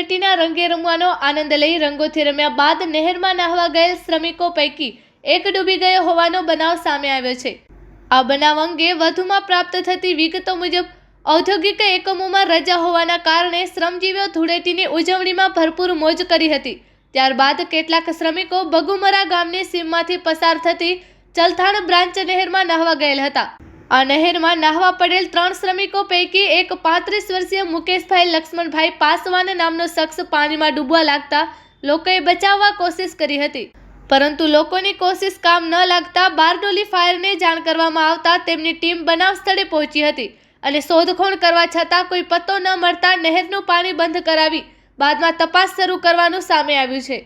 ધૂળેટીના રંગે રમવાનો આનંદ લઈ રંગોથી રમ્યા બાદ નહેરમાં નહાવા ગયેલ શ્રમિકો પૈકી એક ડૂબી ગયો હોવાનો બનાવ સામે આવ્યો છે। આ બનાવ અંગે વધુમાં પ્રાપ્ત થતી વિગતો મુજબ ઔદ્યોગિક એકમોમાં રજા હોવાના કારણે શ્રમજીવીઓ ધૂળેટીની ઉજવણીમાં ભરપૂર મોજ કરી હતી। ત્યારબાદ કેટલાક શ્રમિકો બગુમરા ગામની સીમમાંથી પસાર થતી ચલથાણ બ્રાન્ચ નહેરમાં નહાવા ગયેલ હતા। આ નહેરમાં નહાવા પડેલ 3 શ્રમિકો પૈકી એક 35 વર્ષીય મુકેશભાઈ લક્ષ્મણભાઈ પાસવાન નામનો શખ્સ પાણીમાં ડૂબવા લાગતા લોકોએ બચાવવા કોશિશ કરી હતી, પરંતુ લોકોની કોશિશ કામ ન લાગતા બારડોલી ફાયરને જાણ કરવામાં આવતા તેમની ટીમ બનાવ સ્થળે પહોંચી હતી અને શોધખોળ કરવા છતાં કોઈ પત્તો ન મળતા નહેરનું પાણી બંધ કરાવી બાદમાં તપાસ શરૂ કરવાનું સામે આવ્યું છે।